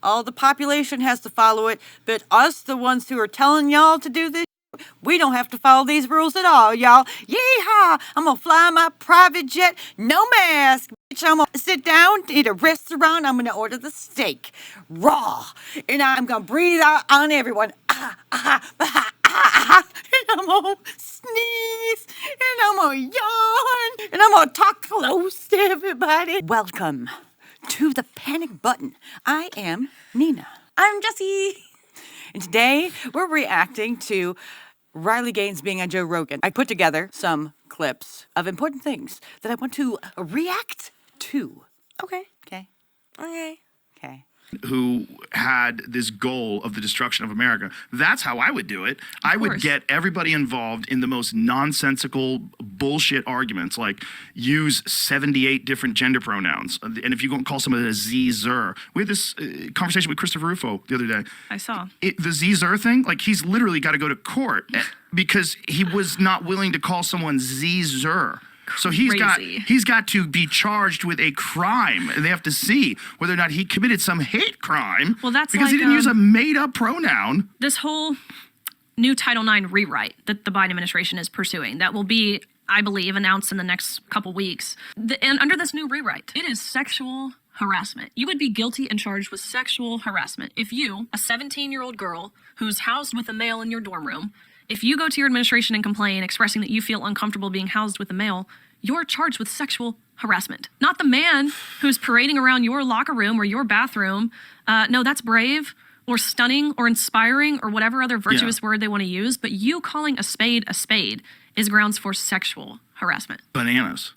All the population has to follow it, but us, the ones who are telling y'all to do this, we don't have to follow these rules at all, y'all. Yeehaw! I'm gonna fly my private jet, no mask. Bitch, I'm gonna sit down at a restaurant. I'm gonna order the steak raw, and I'm gonna breathe out on everyone. And I'm gonna sneeze, and I'm gonna yawn, and I'm gonna talk close to everybody. Welcome to the Panic Button. I am Nina. I'm Jessie. And today we're reacting to Riley Gaines being on Joe Rogan. I put together some clips of important things that I want to react to. Okay. Okay? Okay. Okay. Who had this goal of the destruction of America. That's how I would do it. I would get everybody involved in the most nonsensical bullshit arguments, like use 78 different gender pronouns. And if you go and call someone a Z-zer. We had this conversation with Christopher Rufo the other day. I saw. The Z-zer thing, like he's literally got to go to court because he was not willing to call someone Z-zer. So he's got to be charged with a crime, and they have to see whether or not he committed some hate crime. Well, that's because he didn't use a made-up pronoun. This whole new Title IX rewrite that the Biden administration is pursuing, that will be, I believe, announced in the next couple weeks. And under this new rewrite, it is sexual harassment. You would be guilty and charged with sexual harassment if you, a 17-year-old girl who's housed with a male in your dorm room, if you go to your administration and complain, expressing that you feel uncomfortable being housed with a male, you're charged with sexual harassment. Not the man who's parading around your locker room or your bathroom. No, that's brave or stunning or inspiring or whatever other virtuous word they want to use. But you calling a spade is grounds for sexual harassment. Bananas.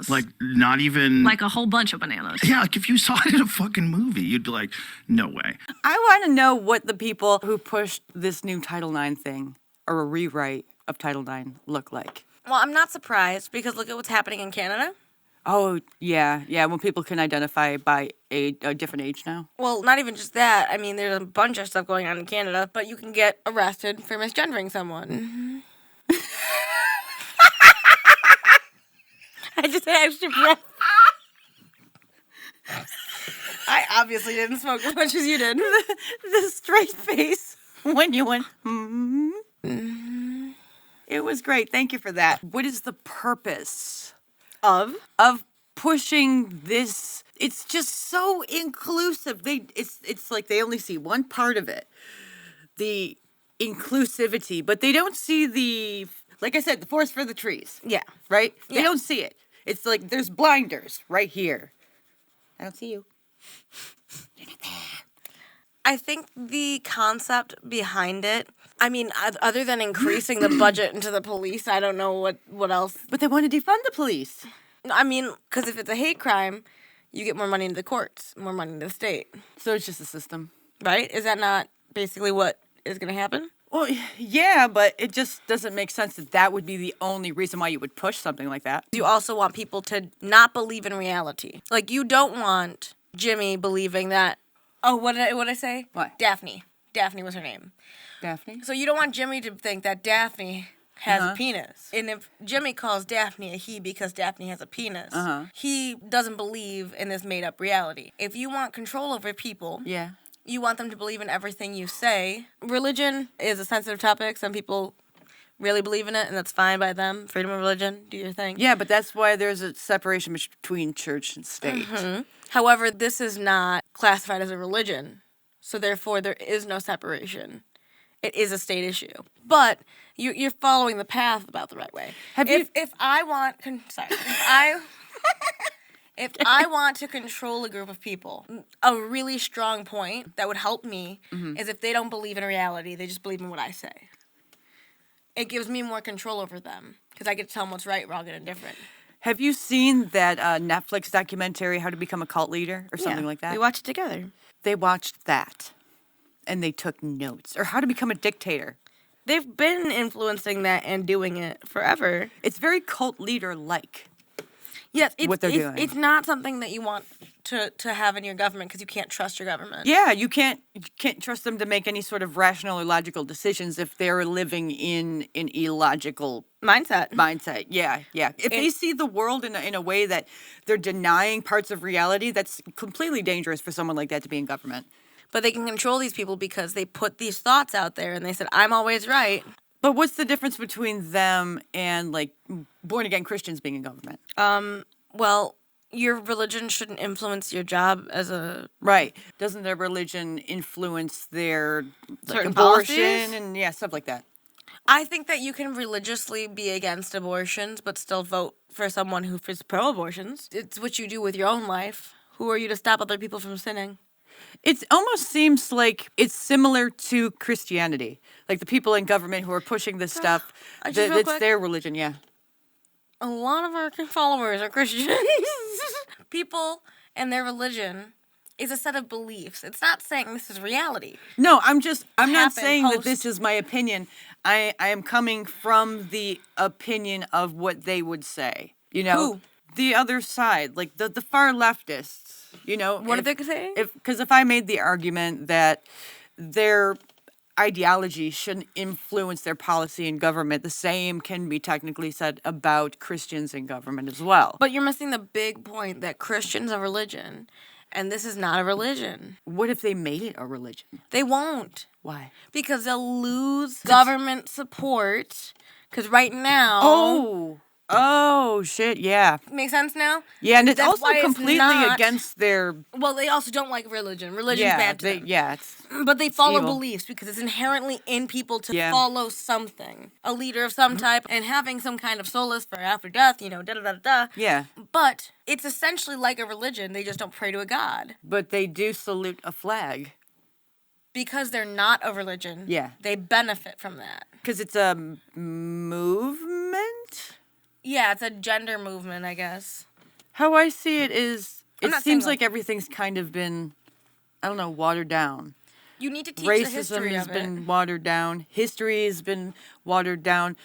Like, not even... Like a whole bunch of bananas. Yeah, like if you saw it in a fucking movie, you'd be like, no way. I want to know what the people who pushed this new Title IX thing, or a rewrite of Title IX, look like. Well, I'm not surprised because look at what's happening in Canada. Oh, yeah, when people can identify by a different age now. Well, not even just that. I mean, there's a bunch of stuff going on in Canada, but you can get arrested for misgendering someone. I just had extra breath. I obviously didn't smoke as much as you did. The straight face when you went, It was great. Thank you for that. What is the purpose of pushing this? It's just so inclusive. It's like they only see one part of it, the inclusivity, but they don't see the, like I said, the forest for the trees. Yeah. Right? Yeah. They don't see it. It's like there's blinders right here. I don't see you. You're not there. I think the concept behind it, I mean, other than increasing the budget into the police, I don't know what else. But they want to defund the police. I mean, because if it's a hate crime, you get more money into the courts, more money into the state. So it's just a system. Right? Is that not basically what is going to happen? Well, yeah, but it just doesn't make sense that would be the only reason why you would push something like that. You also want people to not believe in reality. Like, you don't want Jimmy believing that, oh, what did I say? What? Daphne. Daphne was her name. Daphne? So you don't want Jimmy to think that Daphne has a penis. And if Jimmy calls Daphne a he because Daphne has a penis, he doesn't believe in this made-up reality. If you want control over people... Yeah. You want them to believe in everything you say. Religion is a sensitive topic. Some people really believe in it, and that's fine by them. Freedom of religion, do your thing. Yeah, but that's why there's a separation between church and state. However, this is not classified as a religion, so therefore there is no separation. It is a state issue. But you're following the path about the right way. If I want to control a group of people, a really strong point that would help me is if they don't believe in reality, they just believe in what I say. It gives me more control over them because I get to tell them what's right, wrong, and indifferent. Have you seen that Netflix documentary, How to Become a Cult Leader, or something like that? We watched it together. They watched that, and they took notes. Or How to Become a Dictator. They've been influencing that and doing it forever. It's very cult leader-like. Yes, what they're doing. It's not something that you want to have in your government because you can't trust your government. Yeah, you can't trust them to make any sort of rational or logical decisions if they're living in an illogical Mindset. Yeah. If they see the world in a way that they're denying parts of reality, that's completely dangerous for someone like that to be in government. But they can control these people because they put these thoughts out there and they said, I'm always right. But what's the difference between them and like born again Christians being in government? Well, your religion shouldn't influence your job as a... Right. Doesn't their religion influence their Certain abortion policies? and stuff like that? I think that you can religiously be against abortions, but still vote for someone who is pro-abortions. It's what you do with your own life. Who are you to stop other people from sinning? It almost seems like it's similar to Christianity. Like the people in government who are pushing this stuff, real it's quick. their religion, yeah. A lot of our followers are Christians. People and their religion is a set of beliefs. It's not saying this is reality. No, I'm not Happen saying that this post- is my opinion. I am coming from the opinion of what they would say. You know? Who? The other side, like the far leftists, you know. What are they saying? Because if I made the argument that their ideology shouldn't influence their policy in government, the same can be technically said about Christians in government as well. But you're missing the big point that Christians are religion, and this is not a religion. What if they made it a religion? They won't. Why? Because they'll lose government support. Because right now... Oh, shit, yeah. Makes sense now? Yeah, and it's That's also why it's completely not- against their... Well, they also don't like religion. Religion's bad to them. it's... But they follow evil. beliefs because it's inherently in people to Yeah. follow something. A leader of some type and having some kind of solace for after death, da-da-da-da-da. Yeah, But it's essentially like a religion. They just don't pray to a god. but they do salute a flag. Because they're not a religion, Yeah. they benefit from that. Because it's a movement? Yeah, it's a gender movement, I guess. How I see it is, I'm it not saying seems like everything's kind of been, I don't know, watered down. You need to teach the Racism history has of it. been watered down. History has been watered down.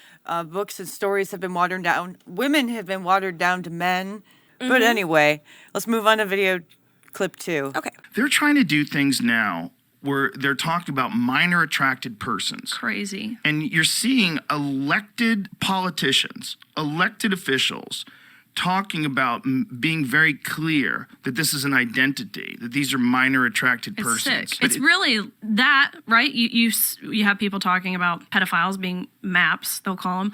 Books and stories have been watered down. Women have been watered down to men. But anyway, let's move on to video clip 2. Okay. They're trying to do things now where they're talking about minor attracted persons. Crazy. And you're seeing elected politicians, elected officials, talking about being very clear that this is an identity, that these are minor attracted It's persons. sick. But It's really that, right? You have people talking about pedophiles being maps, they'll call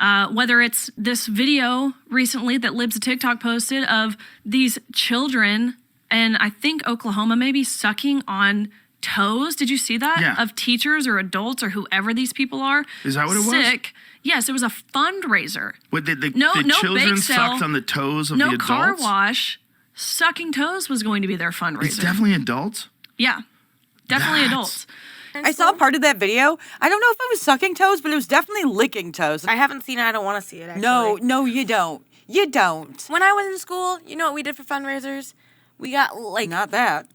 them. Whether it's this video recently that Libs of TikTok posted of these children, and I think Oklahoma maybe, sucking on toes. Did you see that? Yeah. Of teachers or adults or whoever these people are. Is that what it was? Sick. Yes, it was a fundraiser. What, the No children bake sale, sucked on the toes of the No adults? car wash. Sucking toes was going to be their fundraiser. It's definitely adults? Yeah. Definitely That's- adults. I saw part of that video. I don't know if it was sucking toes, but it was definitely licking toes. I haven't seen it. I don't want to see it, actually. No, you don't. You don't. When I was in school, you know what we did for fundraisers? We got, Not that.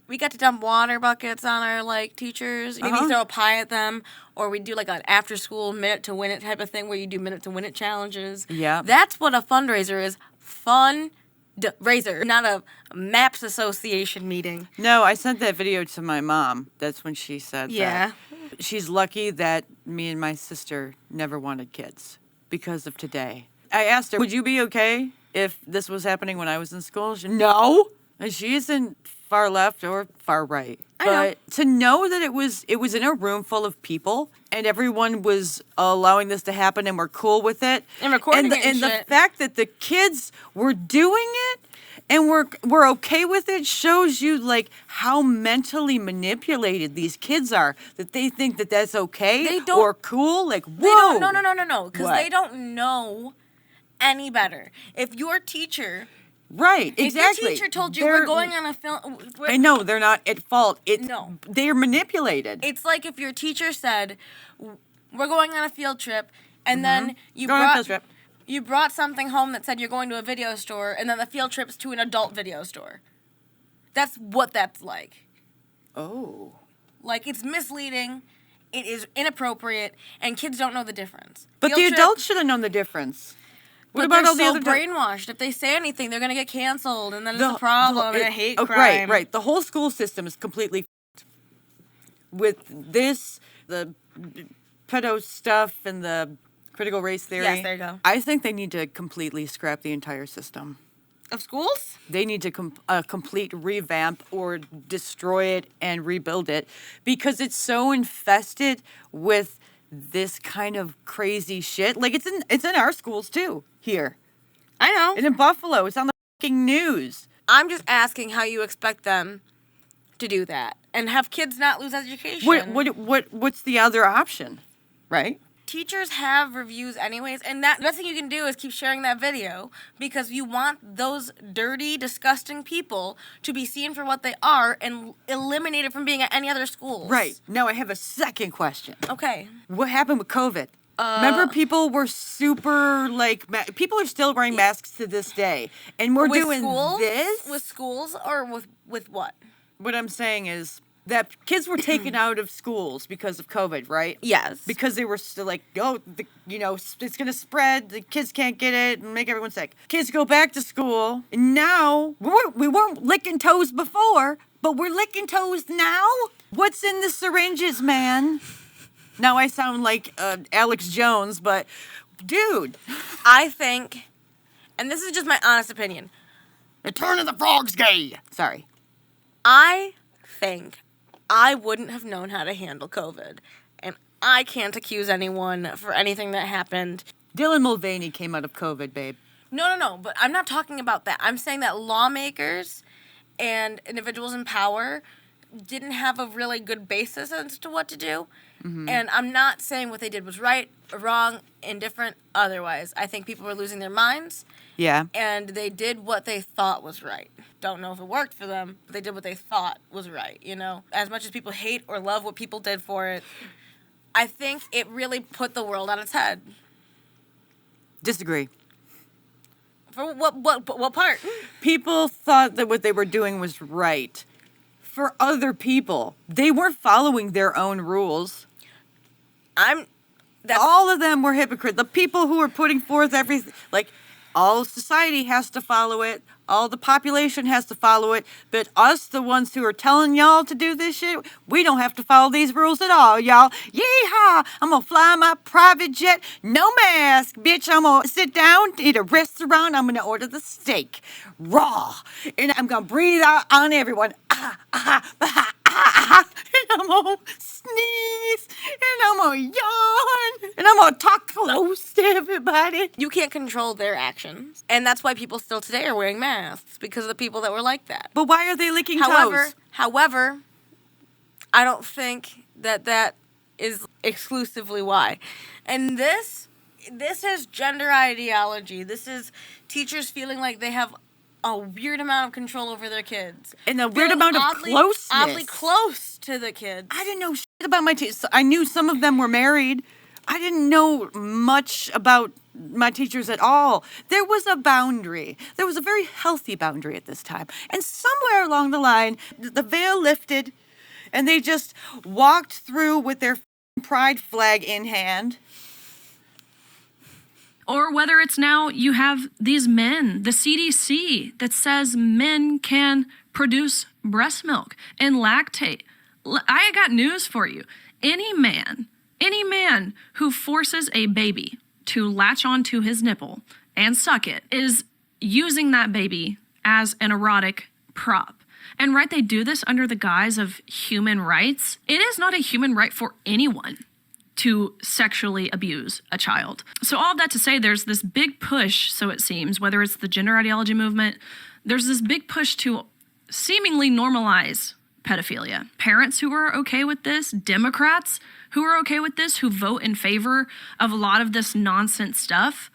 we got to dump water buckets on our, teachers. Maybe throw a pie at them. Or we'd do, an after-school minute-to-win-it type of thing where you do minute-to-win-it challenges. Yeah. That's what a fundraiser is. Fundraiser, not a MAPS Association meeting. No, I sent that video to my mom. That's when she said Yeah. that. She's lucky that me and my sister never wanted kids because of today. I asked her, would you be okay if this was happening when I was in school? She, no. And she isn't far left or far right. I know. But to know that it was in a room full of people and everyone was allowing this to happen and were cool with it. And recording it and and the shit. fact that the kids were doing it and we're okay with it shows you how mentally manipulated these kids are, that they think that that's okay They don't- or cool. Whoa. They don't, no. Because What? they don't know any better. If your teacher... Right, If exactly. your teacher told you They're- we're going on a film... I know they're not at fault. No. They're manipulated. It's like if your teacher said, we're going on a field trip, and then you Going on a brought... field trip. You brought something home that said you're going to a video store, and then the field trip's to an adult video store. That's what that's like. Oh. It's misleading, it is inappropriate, and kids don't know the difference. But Field the trip- adults should have known the difference. What But about they're all the so other brainwashed. If they say anything, they're gonna get canceled, and then it's a problem and a hate crime. Right. The whole school system is completely with this, the pedo stuff and the critical race theory. Yes, there you go. I think they need to completely scrap the entire system. Of schools? They need to complete revamp or destroy it and rebuild it because it's so infested with this kind of crazy shit. Like it's in our schools too here. I know. And in Buffalo, it's on the fucking news. I'm just asking how you expect them to do that and have kids not lose education. What's the other option, right? Teachers have reviews anyways, and the best thing you can do is keep sharing that video because you want those dirty, disgusting people to be seen for what they are and eliminated from being at any other schools. Right. Now I have a second question. Okay. What happened with COVID? Remember, people were super people are still wearing masks to this day, and we're With doing schools? this. With schools or with what? What I'm saying is that kids were taken out of schools because of COVID, right? Yes. Because they were still like, it's going to spread. The kids can't get it and make everyone sick. Kids go back to school. And now, we weren't licking toes before, but we're licking toes now? What's in the syringes, man? Now I sound like Alex Jones, but dude. I think, and this is just my honest opinion, Return of the Frog's gay. Sorry. I think I wouldn't have known how to handle COVID. And I can't accuse anyone for anything that happened. Dylan Mulvaney came out of COVID, babe. No, but I'm not talking about that. I'm saying that lawmakers and individuals in power didn't have a really good basis as to what to do. Mm-hmm. And I'm not saying what they did was right or wrong, indifferent, otherwise. I think people were losing their minds. Yeah. And they did what they thought was right. Don't know if it worked for them, but they did what they thought was right, you know? As much as people hate or love what people did for it, I think it really put the world on its head. Disagree. For what part? People thought that what they were doing was right. For other people, they weren't following their own rules. All of them were hypocrites. The people who were putting forth everything, all society has to follow it. All the population has to follow it. But us, the ones who are telling y'all to do this shit, we don't have to follow these rules at all, y'all. Yeehaw! I'm going to fly my private jet. No mask, bitch. I'm going to sit down at a restaurant. I'm going to order the steak raw. And I'm going to breathe out on everyone. And I'm going to sneeze. And I'm going to yawn. And I'm going to talk close to everybody. You can't control their actions. And that's why people still today are wearing masks, because of the people that were like that. But why are they licking toes? However, I don't think that is exclusively why. And this is gender ideology. This is teachers feeling like they have a weird amount of control over their kids. And a weird amount of closeness. Oddly close to the kids. I didn't know shit about my teachers. I knew some of them were married. I didn't know much about my teachers at all. There was a boundary. There was a very healthy boundary at this time. And somewhere along the line, the veil lifted, and they just walked through with their pride flag in hand. Or whether it's now you have these men, the CDC, that says men can produce breast milk and lactate. I got news for you. Any man who forces a baby to latch onto his nipple and suck it is using that baby as an erotic prop. And right, they do this under the guise of human rights. It is not a human right for anyone to sexually abuse a child. So all of that to say, there's this big push, so it seems, whether it's the gender ideology movement, there's this big push to seemingly normalize pedophilia. Parents who are okay with this, Democrats who are okay with this, who vote in favor of a lot of this nonsense stuff,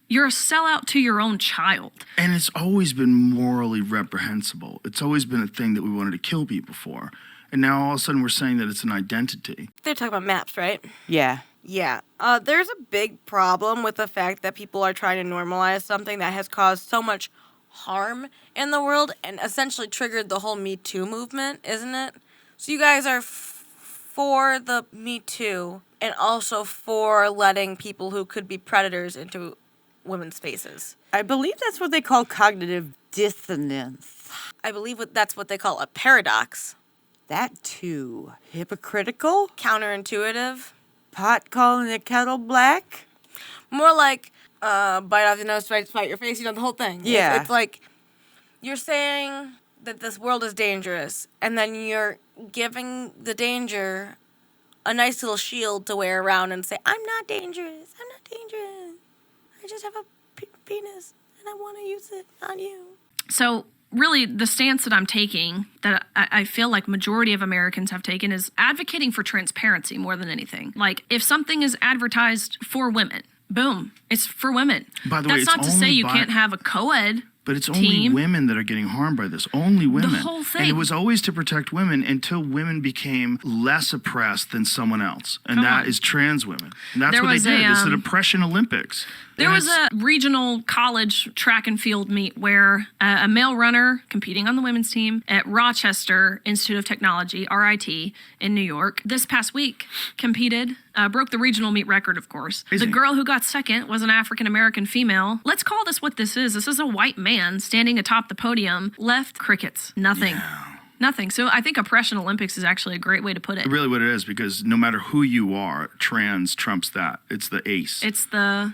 you're a sellout to your own child. And it's always been morally reprehensible. It's always been a thing that we wanted to kill people for. And now all of a sudden we're saying that it's an identity. They're talking about maps, right? Yeah. Yeah. There's a big problem with the fact that people are trying to normalize something that has caused so much harm in the world and essentially triggered the whole Me Too movement, isn't it? So you guys are for the Me Too and also for letting people who could be predators into women's faces. I believe that's what they call cognitive dissonance. I believe that's what they call a paradox. That too. Hypocritical? Counterintuitive. Pot calling the kettle black? More like bite off your nose, spite your face, the whole thing. Yeah. It's like you're saying that this world is dangerous, and then you're giving the danger a nice little shield to wear around and say, I'm not dangerous. I'm not dangerous. I just have a penis, and I want to use it on you. So really, the stance that I'm taking, that I feel like majority of Americans have taken, is advocating for transparency more than anything. Like, if something is advertised for women, boom, it's for women. By the way, that's not to say you can't have a co-ed. But it's only women that are getting harmed by this. Only women. The whole thing. And it was always to protect women until women became less oppressed than someone else. And that is trans women. And that's what they did. It's an oppression Olympics. There was a regional college track and field meet where a male runner competing on the women's team at Rochester Institute of Technology, RIT, in New York, this past week competed, broke the regional meet record, of course. Crazy. The girl who got second was an African-American female. Let's call this what this is. This is a white man standing atop the podium, left crickets, nothing. Yeah. Nothing. So I think Oppression Olympics is actually a great way to put it. Really what it is, because no matter who you are, trans trumps that. It's the ace. It's the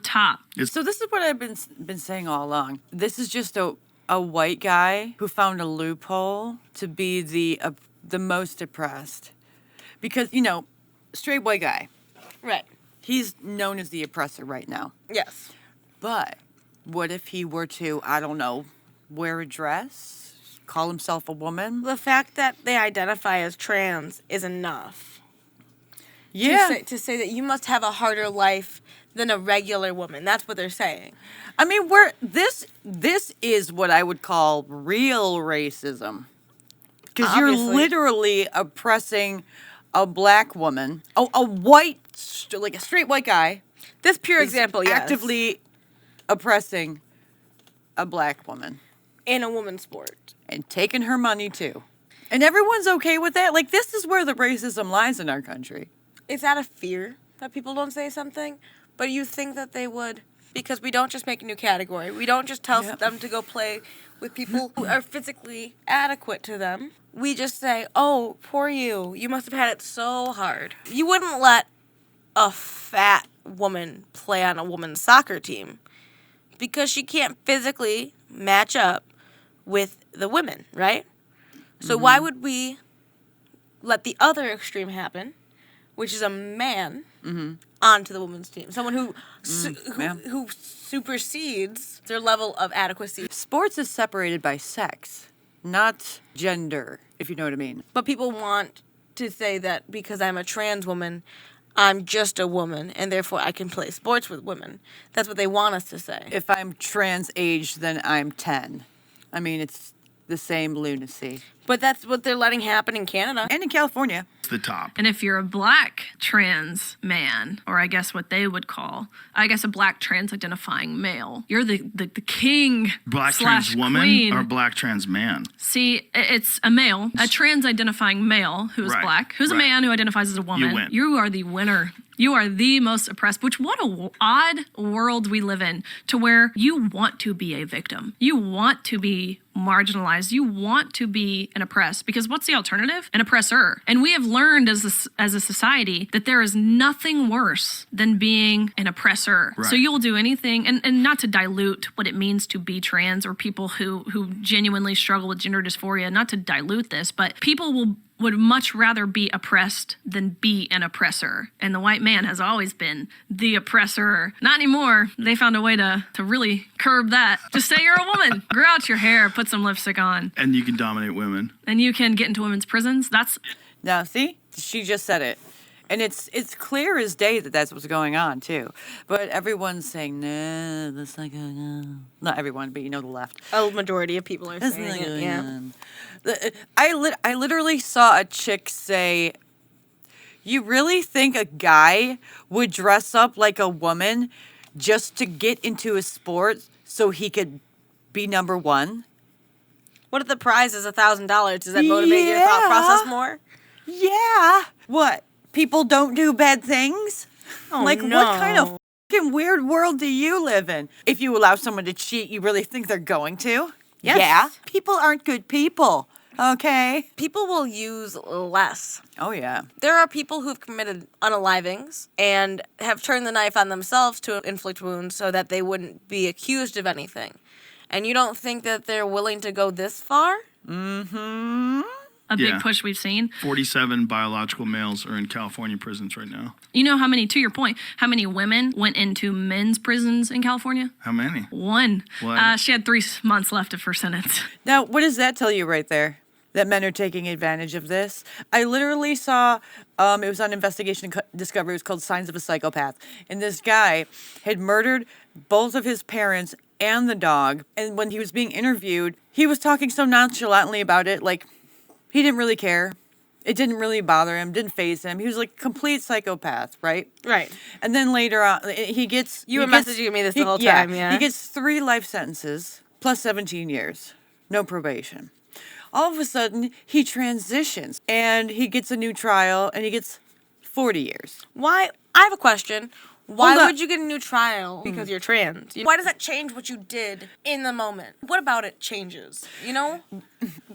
top. So this is what I've been saying all along. This is just a white guy who found a loophole to be the most oppressed. Because, straight white guy. Right. He's known as the oppressor right now. Yes. But what if he were to, I don't know, wear a dress? Call himself a woman? The fact that they identify as trans is enough. Yeah. To say that you must have a harder life than a regular woman. That's what they're saying. I mean, this is what I would call real racism. Because you're literally oppressing a black woman, a white, like a straight white guy. This pure example, yes. Actively oppressing a black woman. In a woman's sport. And taking her money, too. And everyone's okay with that? Like, this is where the racism lies in our country. It's out of fear that people don't say something, but you think that they would. Because we don't just make a new category. We don't just tell them to go play with people who are physically adequate to them. We just say, oh, poor you. You must have had it so hard. You wouldn't let a fat woman play on a woman's soccer team because she can't physically match up with the women, right? So why would we let the other extreme happen, which is a man onto the women's team? Someone who supersedes their level of adequacy. Sports is separated by sex, not gender, if you know what I mean. But people want to say that because I'm a trans woman, I'm just a woman, and therefore I can play sports with women. That's what they want us to say. If I'm trans age, then I'm 10. I mean, it's the same lunacy. But that's what they're letting happen in Canada. And in California. It's the top. And if you're a black trans man, or I guess what they would call, a black trans identifying male, you're the king Black slash trans woman queen. Or black trans man? See, it's a male, a trans identifying male who is black, who's a man who identifies as a woman. You win. You are the winner. You are the most oppressed, which what a odd world we live in, to where you want to be a victim. You want to be marginalized. You want to be an oppressed, because what's the alternative? An oppressor. And we have learned as a society that there is nothing worse than being an oppressor. Right. So you'll do anything, and not to dilute what it means to be trans or people who genuinely struggle with gender dysphoria, not to dilute this, but people would much rather be oppressed than be an oppressor. And the white man has always been the oppressor. Not anymore. They found a way to really curb that. Just say you're a woman. Grow out your hair, put some lipstick on. And you can dominate women. And you can get into women's prisons. Now, see? She just said it. And it's clear as day that that's what's going on, too. But everyone's saying, no, that's not going on. Not everyone, but the left. A majority of people are That's saying not it, going yeah. on. I literally saw a chick say, you really think a guy would dress up like a woman just to get into a sport so he could be number one? What if the prize is $1,000? Does that motivate your thought process more? Yeah. What? People don't do bad things? Oh, like, no. what kind of fucking weird world do you live in? If you allow someone to cheat, you really think they're going to? Yes. Yeah. People aren't good people. Okay. People will use less. Oh, yeah. There are people who've committed unalivings and have turned the knife on themselves to inflict wounds so that they wouldn't be accused of anything. And you don't think that they're willing to go this far? Mm-hmm. A big Yeah. push we've seen. 47 biological males are in California prisons right now. You know how many, to your point, how many women went into men's prisons in California? How many? One. What? She had 3 months left of her sentence. Now, what does that tell you right there? That men are taking advantage of this? I literally saw, it was on Investigation Discovery, it was called Signs of a Psychopath. And this guy had murdered both of his parents and the dog. And when he was being interviewed, he was talking so nonchalantly about it, like he didn't really care. It didn't really bother him, didn't faze him. He was like a complete psychopath, right? Right. And then later on, he gets... You were he gets- messaging me this he- the whole time, yeah. He gets 3 life sentences plus 17 years. No probation. All of a sudden, he transitions and he gets a new trial and he gets 40 years. Why? I have a question. Why Hold up. would you get a new trial because you're trans? Why does that change what you did in the moment? What about it changes? You know?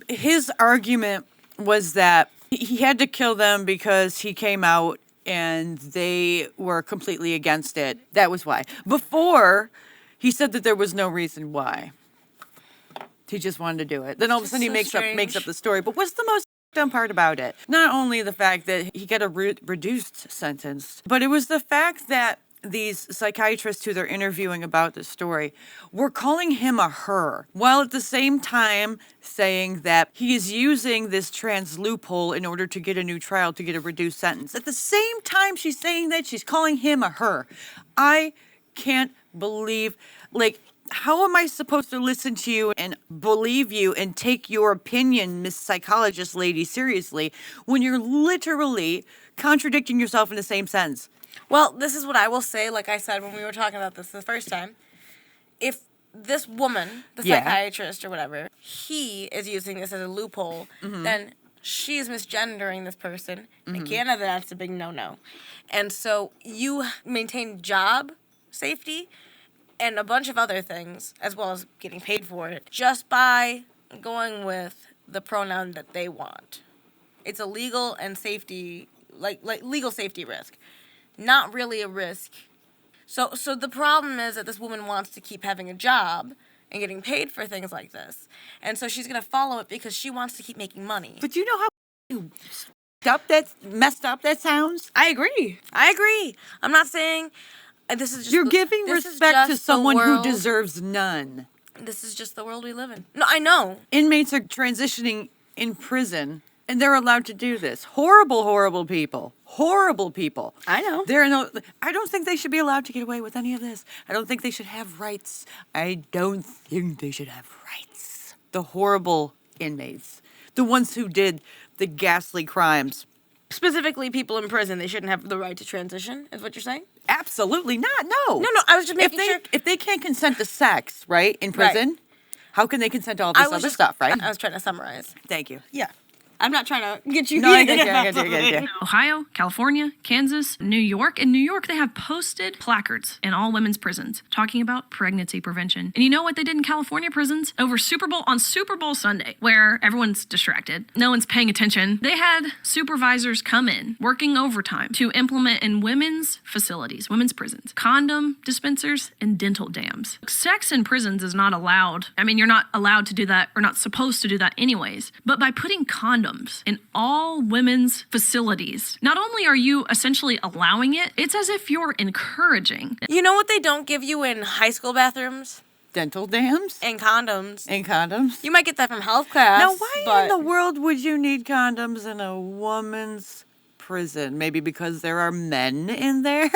His argument was that he had to kill them because he came out and they were completely against it. That was why. Before, he said that there was no reason why. He just wanted to do it. Then all of a sudden he so makes strange. up the story. But what's the most dumb part about it? Not only the fact that he got a reduced sentence, but it was the fact that these psychiatrists who they're interviewing about this story were calling him a her, while at the same time saying that he is using this trans loophole in order to get a new trial, to get a reduced sentence. At the same time she's saying that, she's calling him a her. I can't believe, like, how am I supposed to listen to you and believe you and take your opinion, Miss Psychologist Lady, seriously, when you're literally contradicting yourself in the same sentence? Well, this is what I will say, like I said when we were talking about this the first time. If this woman, the Yeah. psychiatrist or whatever, he is using this as a loophole, then she is misgendering this person. In Canada, that's a big no-no. And so you maintain job safety and a bunch of other things, as well as getting paid for it, just by going with the pronoun that they want. It's a legal and safety, like legal safety risk. Not really a risk. So the problem is that this woman wants to keep having a job and getting paid for things like this. And so she's going to follow it because she wants to keep making money. But you know how messed up that sounds? I agree. I'm not saying this is just You're giving this is respect to just the someone who world- deserves none. This is just the world we live in. No, I know. Inmates are transitioning in prison, and they're allowed to do this. Horrible, horrible people. Horrible people. I know. I don't think they should be allowed to get away with any of this. I don't think they should have rights. I don't think they should have rights. The horrible inmates. The ones who did the ghastly crimes. Specifically, people in prison, they shouldn't have the right to transition, is what you're saying? Absolutely not. No. No, I was just making sure. If they can't consent to sex, right, in prison, how can they consent to all this other stuff, right? I was trying to summarize. Thank you. Yeah. I'm not trying to get you. No, I get you. Ohio, California, Kansas, New York. In New York, they have posted placards in all women's prisons talking about pregnancy prevention. And you know what they did in California prisons? On Super Bowl Sunday, where everyone's distracted, no one's paying attention, they had supervisors come in, working overtime to implement in women's facilities, women's prisons, condom dispensers and dental dams. Sex in prisons is not allowed. I mean, you're not allowed to do that, or not supposed to do that anyways. But by putting condoms in all women's facilities, not only are you essentially allowing it, it's as if you're encouraging. You know what they don't give you in high school bathrooms? Dental dams? And condoms. And condoms? You might get that from health class. Now, why in the world would you need condoms in a woman's prison? Maybe because there are men in there?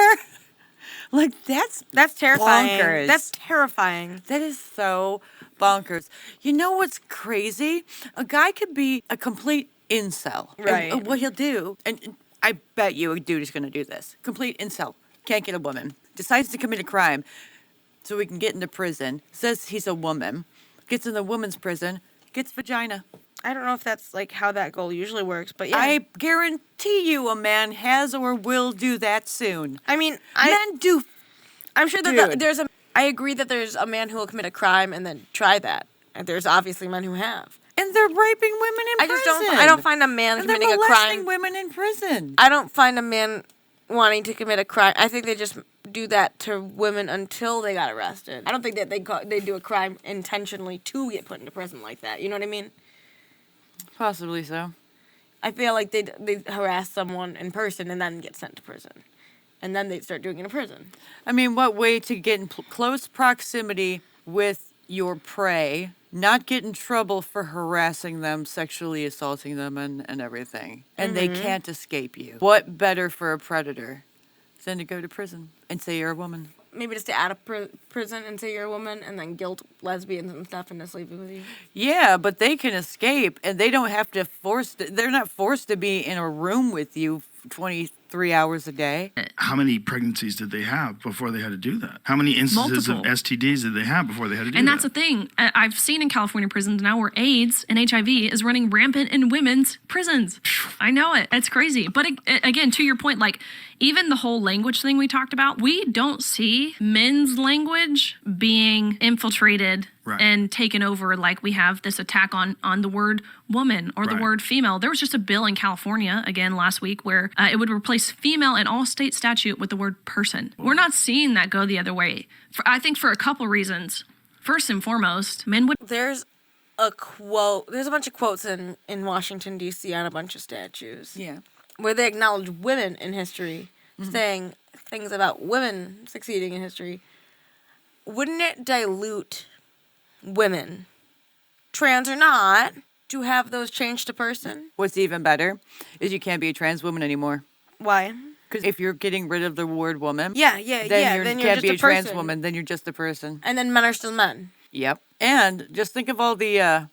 Like, that's terrifying. bonkers. That's terrifying. That is so bonkers. You know what's crazy? A guy could be a complete incel. Right. And what he'll do, and I bet you a dude is going to do this. Complete incel. Can't get a woman. Decides to commit a crime so he can get into prison. Says he's a woman. Gets in the woman's prison. Gets vagina. I don't know if that's like how that goal usually works, but yeah. I guarantee you a man has or will do that soon. I mean, Men do I'm sure that Dude. I agree that there's a man who will commit a crime and then try that. And there's obviously men who have. And they're raping women in prison. I don't find a man And they're committing a molesting crime. women in prison. I don't find a man wanting to commit a crime. I think they just do that to women until they got arrested. I don't think that they do a crime intentionally to get put into prison like that. You know what I mean? Possibly so. I feel like they harass someone in person and then get sent to prison. And then they start doing it in prison. I mean, what way to get in close proximity with your prey, not get in trouble for harassing them, sexually assaulting them, and everything. And they can't escape you. What better for a predator than to go to prison and say you're a woman? Maybe to stay out of prison and say you're a woman and then guilt lesbians and stuff into sleeping with you. Yeah, but they can escape, and they don't have to they're not forced to be in a room with you 23 hours a day. How many pregnancies did they have before they had to do that? How many instances Multiple. of STDs did they have before they had to do that? And that's the thing. I've seen in California prisons now where AIDS and HIV is running rampant in women's prisons. I know it. It's crazy. But again, to your point, like even the whole language thing we talked about, we don't see men's language being infiltrated and taken over like we have this attack on the word woman or the word female. There was just a bill in California, again, last week where it would replace female in all state statute with the word person. We're not seeing that go the other way. I think for a couple reasons. First and foremost, men would... There's a quote. There's a bunch of quotes in Washington, D.C. on a bunch of statues. Yeah. Where they acknowledge women in history, saying things about women succeeding in history. Wouldn't it dilute women, trans or not, to have those changed to person? What's even better is you can't be a trans woman anymore. Why? Because if you're getting rid of the word woman, Yeah. then Then you you're can't just be a trans person. woman. Then you're just a person. And then men are still men. Yep. And just think of all the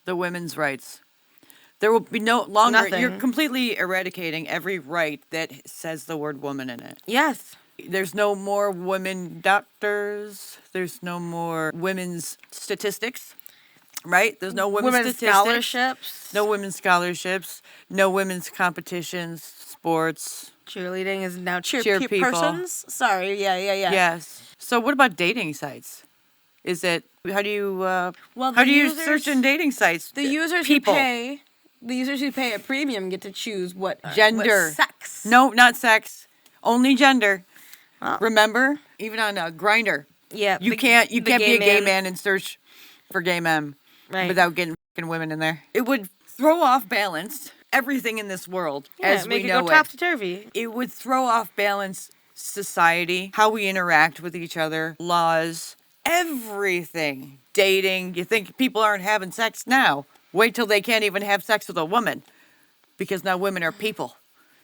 women's rights. There will be no longer. Nothing. You're completely eradicating every right that says the word woman in it. Yes. There's no more women doctors. There's no more women's statistics. Right? There's no women's statistics. scholarships. No women's scholarships. No women's competitions, sports. Cheerleading is now cheer people. persons. Sorry. Yeah. Yes. So what about dating sites? Is it how do you Well, how the do you users- search in dating sites? The users people. the users who pay a premium get to choose what Gender. what sex. No, not sex. Only gender. Oh. Remember? Even on Grindr. Yeah. You the can't be gay a gay man and search for gay men Right. without getting fucking women in there. It would throw off balance everything in this world as make we it know go it. topsy-turvy. It would throw off balance society, how we interact with each other, laws, everything. Dating. You think people aren't having sex now? Wait till they can't even have sex with a woman. Because now women are people.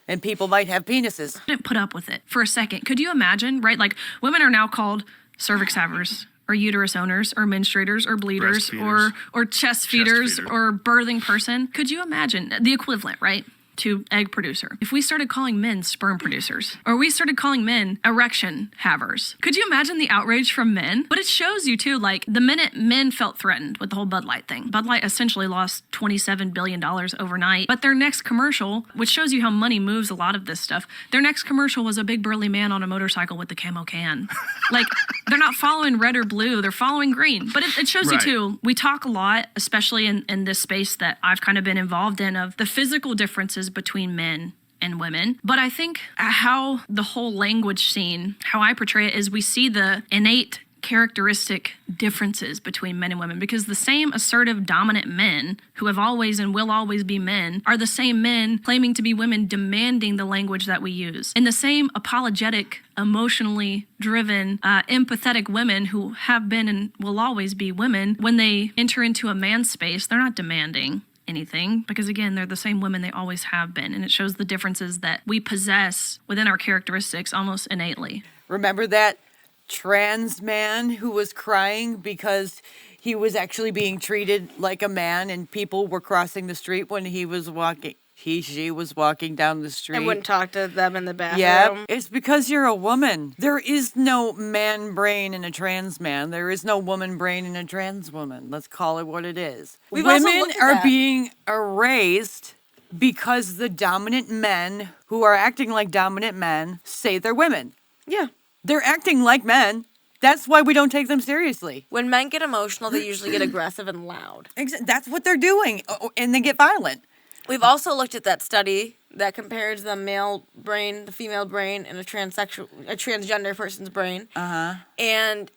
And people might have penises. Couldn't put up with it for a second. Could you imagine, right? Like women are now called cervix havers or uterus owners or menstruators or bleeders Breastfeeders. or chest feeders feeder. or birthing person. Could you imagine the equivalent, right? To egg producer. If we started calling men sperm producers, or we started calling men erection havers, could you imagine the outrage from men? But it shows you too, like the minute men felt threatened with the whole Bud Light thing, Bud Light essentially lost $27 billion overnight. But their next commercial, which shows you how money moves a lot of this stuff, their next commercial was a big burly man on a motorcycle with the camo can. Like they're not following red or blue, they're following green. But it shows you too, we talk a lot, especially in this space that I've kind of been involved in, of the physical differences between men and women. But I think how the whole language scene, how I portray it, is we see the innate characteristic differences between men and women, because the same assertive dominant men who have always and will always be men are the same men claiming to be women demanding the language that we use. And the same apologetic, emotionally driven, empathetic women who have been and will always be women, when they enter into a man's space, they're not demanding anything, because again, they're the same women they always have been, and it shows the differences that we possess within our characteristics almost innately. Remember that trans man who was crying because he was actually being treated like a man and people were crossing the street when she was walking down the street? I wouldn't talk to them in the bathroom. Yeah, it's because you're a woman. There is no man brain in a trans man. There is no woman brain in a trans woman. Let's call it what it is. We've also Women looked at are that. being erased because the dominant men who are acting like dominant men say they're women. Yeah. They're acting like men. That's why we don't take them seriously. When men get emotional, they usually get aggressive and loud. That's what they're doing, and they get violent. We've also looked at that study that compares the male brain, the female brain, and a transgender person's brain. And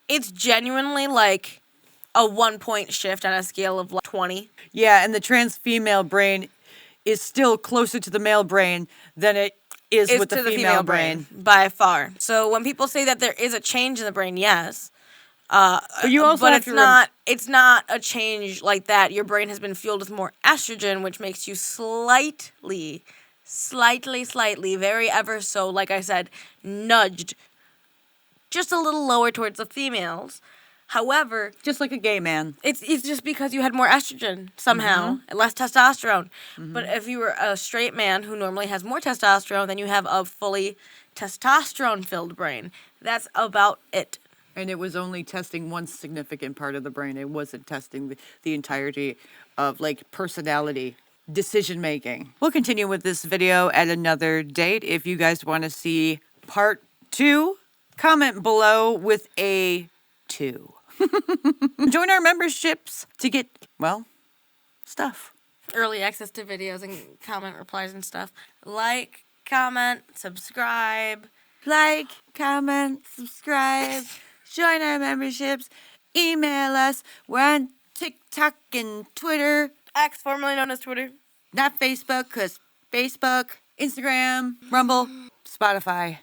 it's genuinely like a 1-point shift on a scale of like 20. Yeah, and the trans female brain is still closer to the male brain than it is with the female brain. By far. So when people say that there is a change in the brain, yes. But you also have it's not a change like that. Your brain has been fueled with more estrogen, which makes you slightly, very ever so, like I said, nudged just a little lower towards the females. However, just like a gay man. It's just because you had more estrogen somehow and less testosterone. But if you were a straight man who normally has more testosterone, then you have a fully testosterone-filled brain. That's about it. And it was only testing one significant part of the brain. It wasn't testing the entirety of, like, personality, decision-making. We'll continue with this video at another date. If you guys want to see part 2, comment below with a 2. Join our memberships to get, well, stuff. Early access to videos and comment replies and stuff. Like, comment, subscribe. Like, comment, subscribe. Join our memberships. Email us. We're on TikTok and Twitter. X, formerly known as Twitter. Not Facebook, because Facebook, Instagram, Rumble, Spotify.